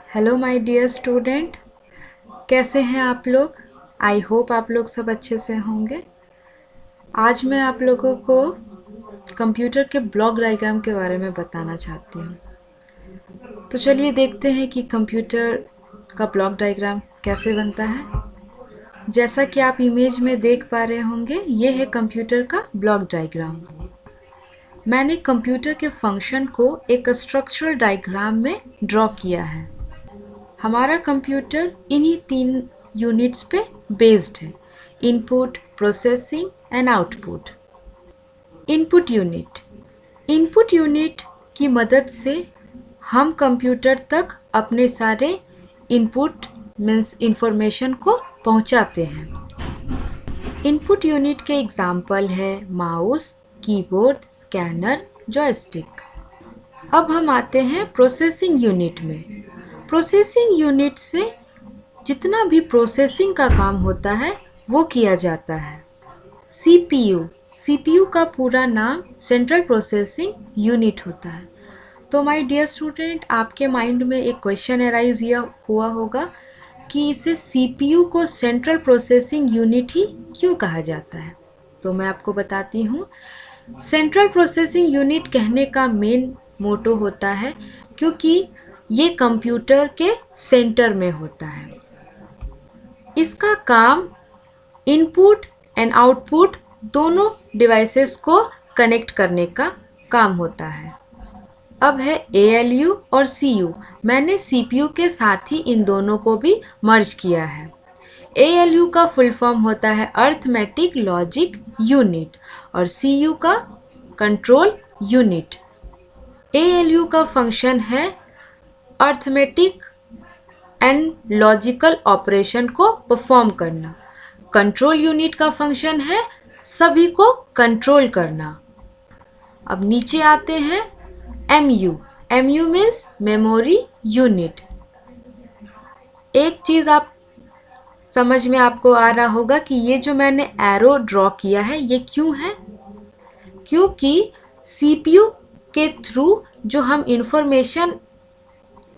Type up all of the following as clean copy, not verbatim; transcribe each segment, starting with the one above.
Hello my dear student, कैसे हैं आप लोग। आई होप आप लोग सब अच्छे से होंगे। आज मैं आप लोगों को कंप्यूटर के ब्लॉक डायग्राम के बारे में बताना चाहती हूँ। तो चलिए देखते हैं कि कंप्यूटर का ब्लॉक डायग्राम कैसे बनता है। जैसा कि आप इमेज में देख पा रहे होंगे, ये है कंप्यूटर का ब्लॉक डायग्राम। मैंने कंप्यूटर के फंक्शन को एक स्ट्रक्चरल डायग्राम में ड्रॉ किया है। हमारा कंप्यूटर इन्हीं 3 यूनिट्स पे बेस्ड है: input, processing and output. Input unit की मदद से हम कंप्यूटर तक अपने सारे इनपुट मीन्स इंफॉर्मेशन को पहुंचाते हैं। इनपुट यूनिट के एग्जाम्पल है माउस, कीबोर्ड, स्कैनर, जॉयस्टिक। अब हम आते हैं प्रोसेसिंग यूनिट में। प्रोसेसिंग यूनिट से जितना भी प्रोसेसिंग का काम होता है वो किया जाता है। सीपीयू का पूरा नाम सेंट्रल प्रोसेसिंग यूनिट होता है। तो माय डियर स्टूडेंट, आपके माइंड में एक क्वेश्चन अराइज हुआ होगा कि इसे सीपीयू को सेंट्रल प्रोसेसिंग यूनिट ही क्यों कहा जाता है। तो मैं आपको बताती हूँ। सेंट्रल प्रोसेसिंग यूनिट कहने का मेन मोटो होता है क्योंकि ये कंप्यूटर के सेंटर में होता है। इसका काम इनपुट एंड आउटपुट दोनों डिवाइसेस को कनेक्ट करने का काम होता है। अब है ALU और CU। मैंने CPU के साथ ही इन दोनों को भी मर्ज किया है। ALU का फुल फॉर्म होता है अर्थमेटिक लॉजिक यूनिट और CU का कंट्रोल यूनिट। ALU का फंक्शन है अर्थमेटिक एंड लॉजिकल ऑपरेशन को परफॉर्म करना। कंट्रोल यूनिट का फंक्शन है सभी को कंट्रोल करना। अब नीचे आते हैं MU मीन्स मेमोरी यूनिट। एक चीज़ आप समझ में आपको आ रहा होगा कि ये जो मैंने एरो ड्रॉ किया है ये क्यों है। क्योंकि CPU के थ्रू जो हम इंफॉर्मेशन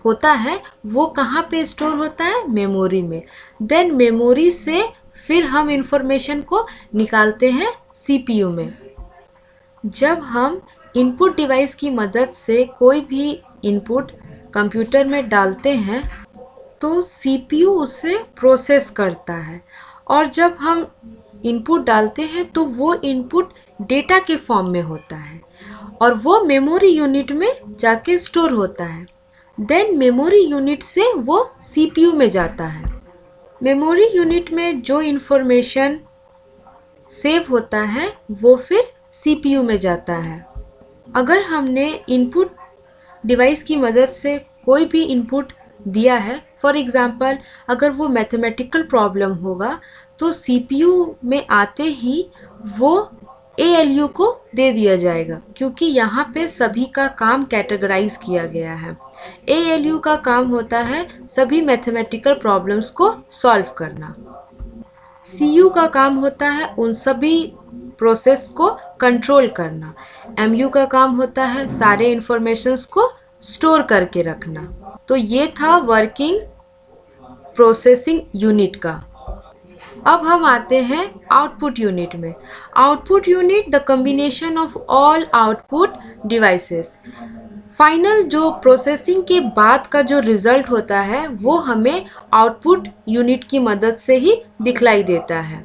होता है वो कहाँ पे स्टोर होता है, मेमोरी में। देन मेमोरी से फिर हम इंफॉर्मेशन को निकालते हैं CPU में। जब हम इनपुट डिवाइस की मदद से कोई भी इनपुट कंप्यूटर में डालते हैं तो CPU उसे प्रोसेस करता है और जब हम इनपुट डालते हैं तो वो इनपुट डेटा के फॉर्म में होता है और वो मेमोरी यूनिट में जाके स्टोर होता है। देन मेमोरी यूनिट से वो CPU में जाता है। मेमोरी यूनिट में जो इंफॉर्मेशन सेव होता है वो फिर CPU में जाता है। अगर हमने इनपुट डिवाइस की मदद से कोई भी इनपुट दिया है, फॉर एग्ज़ाम्पल अगर वो मैथमेटिकल प्रॉब्लम होगा तो CPU में आते ही वो ALU को दे दिया जाएगा क्योंकि यहाँ पे सभी का काम कैटेगराइज किया गया है। ALU का काम होता है सभी मैथमेटिकल प्रॉब्लम्स को सॉल्व करना। CU का काम होता है उन सभी प्रोसेस को कंट्रोल करना। MU का काम होता है सारे इंफॉर्मेशंस को स्टोर करके रखना। तो ये था वर्किंग प्रोसेसिंग यूनिट का। अब हम आते हैं आउटपुट यूनिट में। Output unit the combination of all output devices. Final जो प्रोसेसिंग के बाद का जो रिजल्ट होता है वो हमें आउटपुट यूनिट की मदद से ही दिखलाई देता है।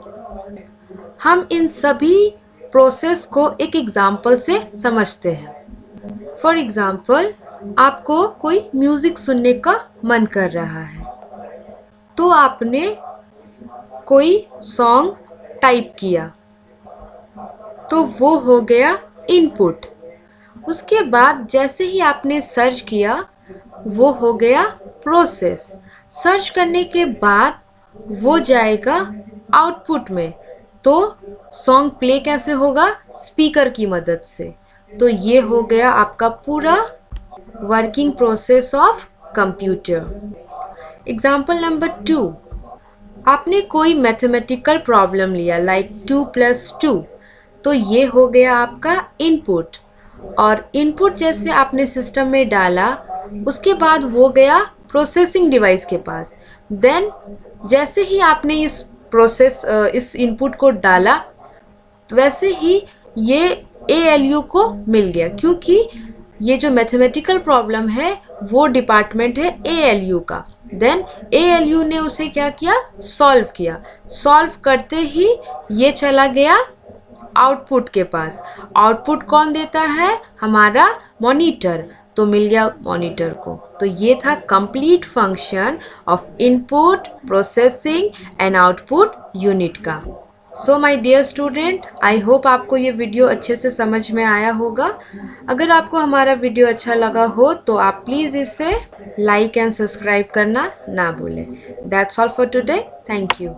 हम इन सभी प्रोसेस को एक एग्जाम्पल से समझते हैं। फॉर एग्जाम्पल आपको कोई म्यूज़िक सुनने का मन कर रहा है तो आपने कोई सॉन्ग टाइप किया तो वो हो गया इनपुट। उसके बाद जैसे ही आपने सर्च किया वो हो गया प्रोसेस। सर्च करने के बाद वो जाएगा आउटपुट में। तो सॉन्ग प्ले कैसे होगा, स्पीकर की मदद से। तो ये हो गया आपका पूरा working process of computer. Example number 2, आपने कोई मैथमेटिकल प्रॉब्लम लिया लाइक 2 + 2। तो ये हो गया आपका इनपुट और इनपुट जैसे आपने सिस्टम में डाला उसके बाद वो गया प्रोसेसिंग डिवाइस के पास। देन जैसे ही आपने इस इनपुट को डाला, तो वैसे ही ये ALU को मिल गया, क्योंकि ये जो मैथमेटिकल प्रॉब्लम है वो डिपार्टमेंट है ALU का। देन ALU ने उसे क्या किया, सॉल्व किया। सॉल्व करते ही ये चला गया आउटपुट के पास। आउटपुट कौन देता है, हमारा मॉनिटर, तो मिल गया मॉनिटर को। तो ये था complete function of input, processing and output unit का। So my dear student, I hope आपको ये वीडियो अच्छे से समझ में आया होगा। अगर आपको हमारा वीडियो अच्छा लगा हो तो आप प्लीज़ इसे लाइक एंड सब्सक्राइब करना ना भूलें। That's all for today, thank you.